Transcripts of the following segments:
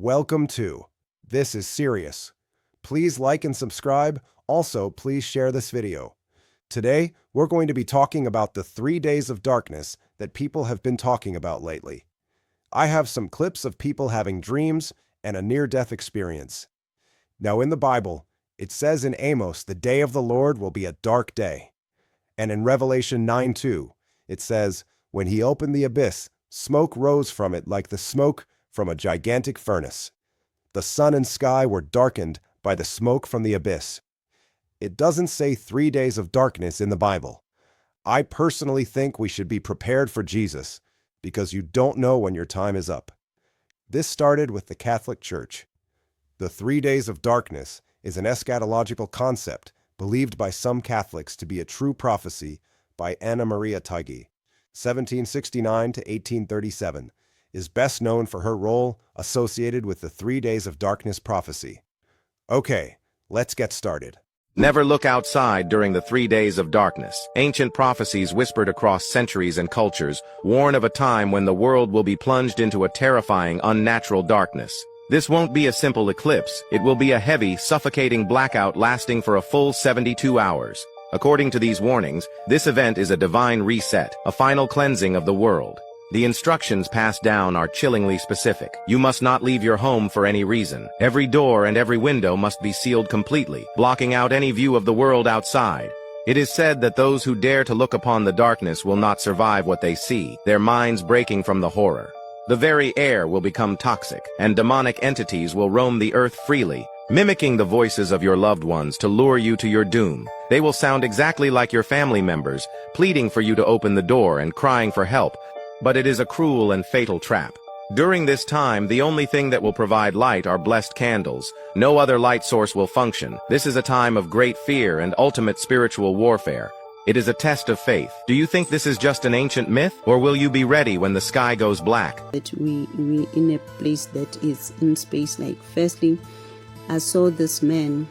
Welcome to This is Serious. Please like and subscribe. Also, please share this video. Today, we're going to be talking about the 3 days of darkness that people have been talking about lately. I have some clips of people having dreams and a near-death experience. Now, in the Bible, it says in Amos, the day of the Lord will be a dark day. And in Revelation 9:2, it says, when he opened the abyss, smoke rose from it like the smoke from a gigantic furnace. The sun and sky were darkened by the smoke from the abyss. It doesn't say 3 days of darkness in the Bible. I personally think we should be prepared for Jesus, because you don't know when your time is up. This started with the Catholic Church. The 3 days of darkness is an eschatological concept believed by some Catholics to be a true prophecy by Anna Maria Taigi, 1769 to 1837, is best known for her role associated with the 3 days of darkness prophecy. Okay, let's get started. Never look outside during the 3 days of darkness. Ancient prophecies whispered across centuries and cultures warn of a time when the world will be plunged into a terrifying, unnatural darkness. This won't be a simple eclipse, it will be a heavy, suffocating blackout lasting for a full 72 hours. According to these warnings, this event is a divine reset, a final cleansing of the world. The instructions passed down are chillingly specific. You must not leave your home for any reason. Every door and every window must be sealed completely, blocking out any view of the world outside. It is said that those who dare to look upon the darkness will not survive what they see, their minds breaking from the horror. The very air will become toxic, and demonic entities will roam the earth freely, mimicking the voices of your loved ones to lure you to your doom. They will sound exactly like your family members, pleading for you to open the door and crying for help. But it is a cruel and fatal trap. During this time, the only thing that will provide light are blessed candles. No other light source will function. This is a time of great fear and ultimate spiritual warfare. It is a test of faith. Do you think this is just an ancient myth, or will you be ready when the sky goes black? That we in a place that is in space. Like, firstly, I saw this man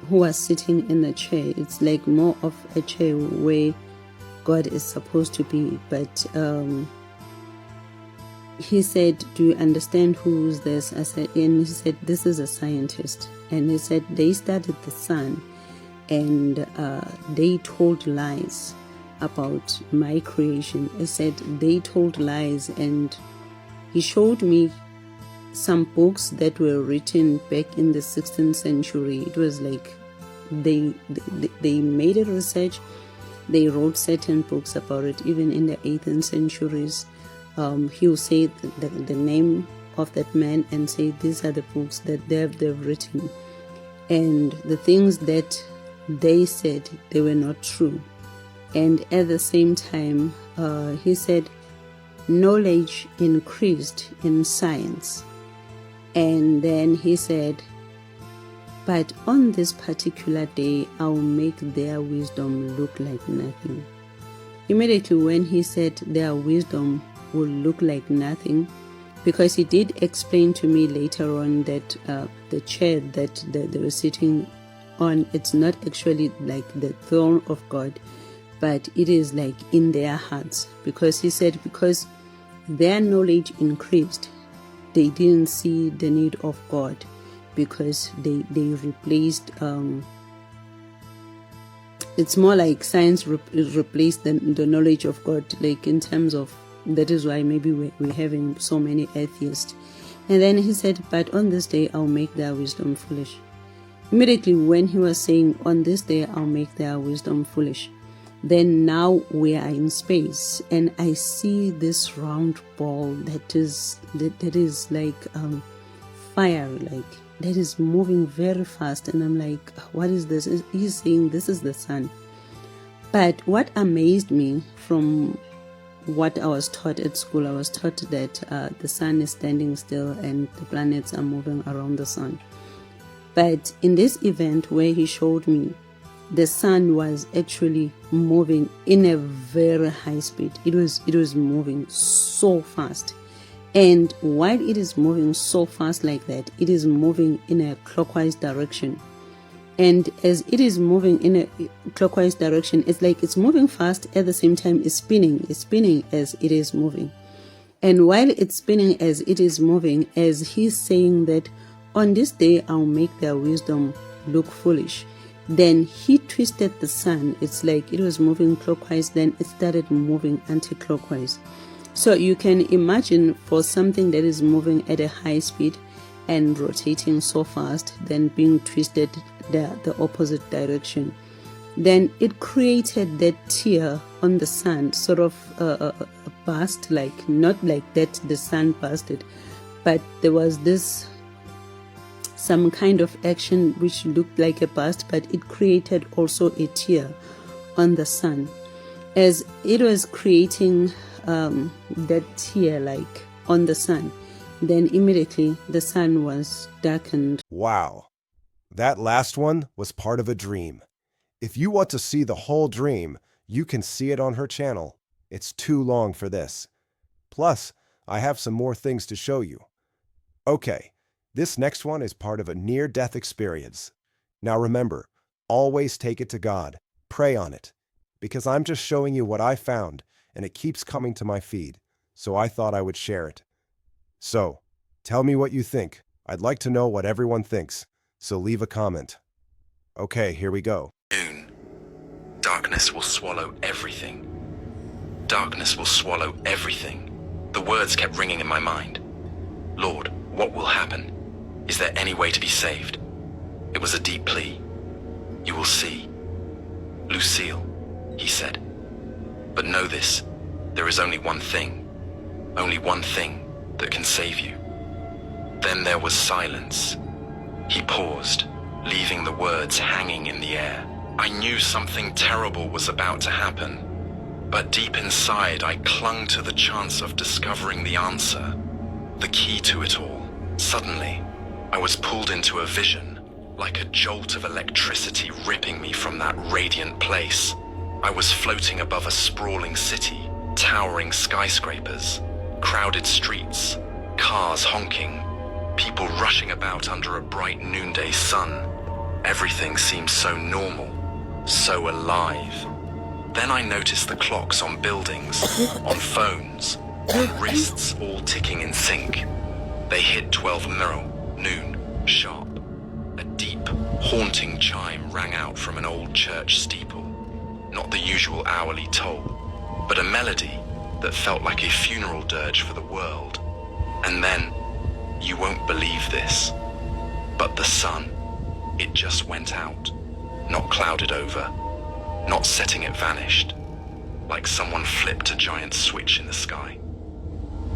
who was sitting in a chair. It's like more of a chair where God is supposed to be, but he said, do you understand who's this? I said, and he said, this is a scientist. And he said, they studied the sun and they told lies about my creation. He said they told lies, and he showed me some books that were written back in the 16th century. It was like they made a research. They wrote certain books about it, even in the 18th centuries. He will say the name of that man and say, these are the books that they've written. And the things that they said, they were not true. And at the same time, he said, knowledge increased in science. And then he said, but on this particular day, I'll make their wisdom look like nothing. Immediately when he said their wisdom will look like nothing, because he did explain to me later on that the chair that they were sitting on, it's not actually like the throne of God, but it is like in their hearts. Because he said, because their knowledge increased, they didn't see the need of God, because they replaced it's more like science replaced the knowledge of God, like in terms of, that is why maybe we're having so many atheists. And then he said, but on this day I'll make their wisdom foolish. Immediately when he was saying, on this day I'll make their wisdom foolish, then now we are in space, and I see this round ball that is like fire, like that is moving very fast. And I'm like, what is this? He's saying this is the sun. But what amazed me from what I was taught at school, I was taught that the sun is standing still and the planets are moving around the sun. But in this event where he showed me, the sun was actually moving in a very high speed. It was moving so fast. And while it is moving so fast like that, it is moving in a clockwise direction. And as it is moving in a clockwise direction, it's like it's moving fast, at the same time it's spinning as it is moving. And while it's spinning as it is moving, as he's saying that on this day I'll make their wisdom look foolish, then he twisted the sun. It's like it was moving clockwise, then it started moving anti-clockwise. So you can imagine for something that is moving at a high speed and rotating so fast, then being twisted the opposite direction, then it created that tear on the sun, sort of a burst, like not like that the sun bursted, but there was this some kind of action which looked like a burst, but it created also a tear on the sun. As it was creating that tear like on the sun, then immediately the sun was darkened. Wow. That last one was part of a dream. If you want to see the whole dream, you can see it on her channel. It's too long for this. Plus, I have some more things to show you. Okay, this next one is part of a near-death experience. Now remember, always take it to God. Pray on it. Because I'm just showing you what I found, and it keeps coming to my feed, so I thought I would share it. So, tell me what you think. I'd like to know what everyone thinks, so leave a comment. Okay, here we go. Noon. Darkness will swallow everything. Darkness will swallow everything. The words kept ringing in my mind. Lord, what will happen? Is there any way to be saved? It was a deep plea. You will see. Lucille, he said. But know this, there is only one thing that can save you. Then there was silence. He paused, leaving the words hanging in the air. I knew something terrible was about to happen, but deep inside I clung to the chance of discovering the answer, the key to it all. Suddenly, I was pulled into a vision, like a jolt of electricity ripping me from that radiant place. I was floating above a sprawling city, towering skyscrapers, crowded streets, cars honking, people rushing about under a bright noonday sun. Everything seemed so normal, so alive. Then I noticed the clocks on buildings, on phones, on wrists all ticking in sync. They hit 12 noon, sharp. A deep, haunting chime rang out from an old church steeple. Not the usual hourly toll, but a melody that felt like a funeral dirge for the world. And then, you won't believe this, but the sun, it just went out, not clouded over, not setting it vanished, like someone flipped a giant switch in the sky.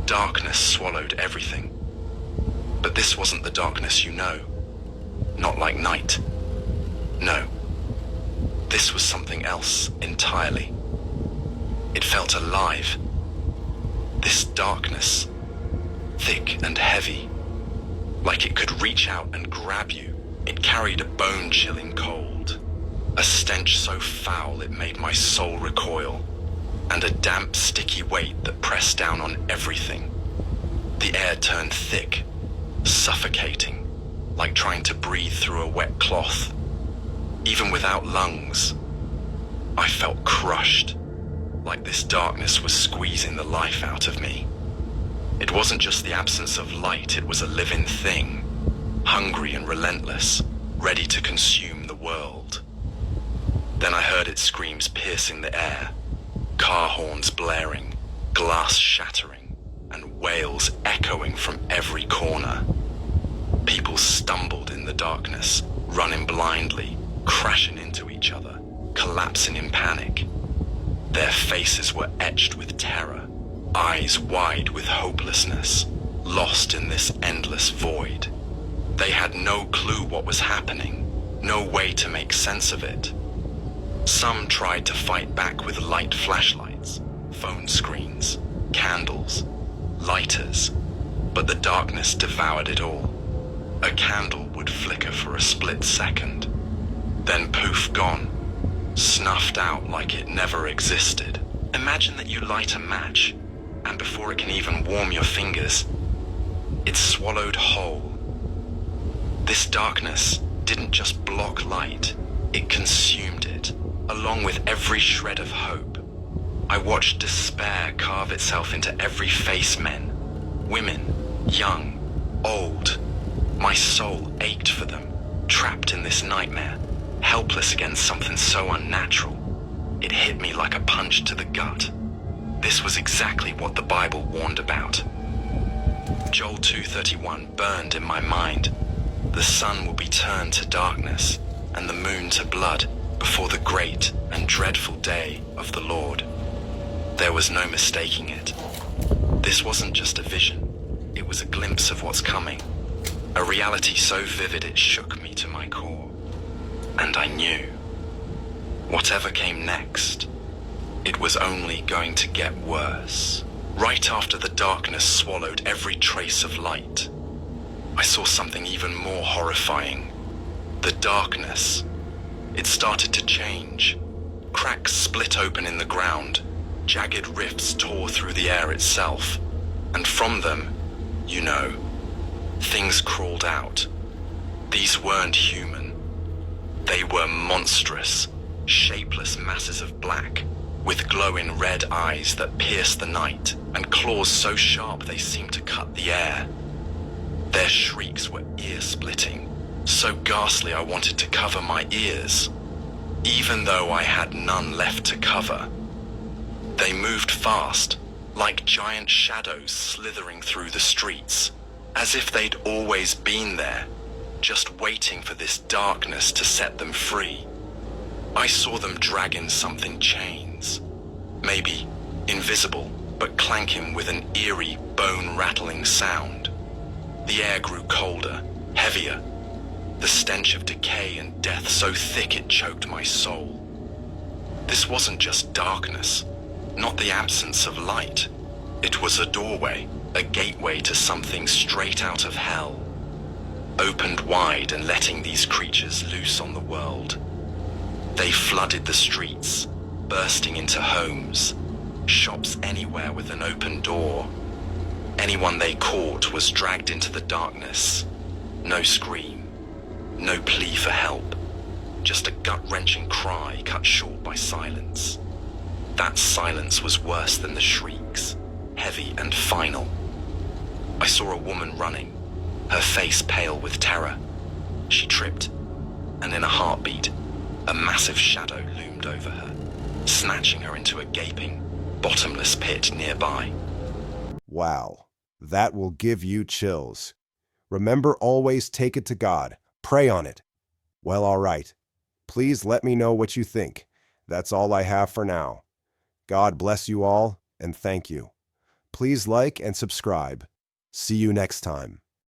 Darkness swallowed everything. But this wasn't the darkness you know, not like night. No, this was something else entirely. It felt alive. This darkness, thick and heavy, like it could reach out and grab you. It carried a bone-chilling cold, a stench so foul it made my soul recoil, and a damp, sticky weight that pressed down on everything. The air turned thick, suffocating, like trying to breathe through a wet cloth. Even without lungs, I felt crushed, like this darkness was squeezing the life out of me. It wasn't just the absence of light, it was a living thing, hungry and relentless, ready to consume the world. Then I heard its screams piercing the air, car horns blaring, glass shattering, and wails echoing from every corner. People stumbled in the darkness, running blindly, crashing into each other, collapsing in panic. Their faces were etched with terror, eyes wide with hopelessness, lost in this endless void. They had no clue what was happening, no way to make sense of it. Some tried to fight back with light flashlights, phone screens, candles, lighters, but the darkness devoured it all. A candle would flicker for a split second, then poof, gone, snuffed out like it never existed. Imagine that you light a match, and before it can even warm your fingers, it's swallowed whole. This darkness didn't just block light, it consumed it, along with every shred of hope. I watched despair carve itself into every face, men, women, young, old. My soul ached for them, trapped in this nightmare, helpless against something so unnatural. It hit me like a punch to the gut. This was exactly what the Bible warned about. Joel 2:31 burned in my mind. The sun will be turned to darkness and the moon to blood before the great and dreadful day of the Lord. There was no mistaking it. This wasn't just a vision. It was a glimpse of what's coming. A reality so vivid it shook me to my core. And I knew. Whatever came next, it was only going to get worse. Right after the darkness swallowed every trace of light, I saw something even more horrifying. The darkness. It started to change. Cracks split open in the ground. Jagged rifts tore through the air itself. And from them, you know, things crawled out. These weren't human. They were monstrous, shapeless masses of black, with glowing red eyes that pierced the night, and claws so sharp they seemed to cut the air. Their shrieks were ear-splitting, so ghastly I wanted to cover my ears, even though I had none left to cover. They moved fast, like giant shadows slithering through the streets, as if they'd always been there, just waiting for this darkness to set them free. I saw them dragging something chains, maybe invisible, but clanking with an eerie, bone-rattling sound. The air grew colder, heavier, the stench of decay and death so thick it choked my soul. This wasn't just darkness, not the absence of light. It was a doorway, a gateway to something straight out of hell, opened wide and letting these creatures loose on the world. They flooded the streets, bursting into homes, shops anywhere with an open door. Anyone they caught was dragged into the darkness. No scream, no plea for help, just a gut-wrenching cry cut short by silence. That silence was worse than the shrieks, heavy and final. I saw a woman running, her face pale with terror. She tripped, and in a heartbeat, a massive shadow loomed over her, snatching her into a gaping, bottomless pit nearby. Wow, that will give you chills. Remember, always take it to God. Pray on it. Well, all right. Please let me know what you think. That's all I have for now. God bless you all, and thank you. Please like and subscribe. See you next time.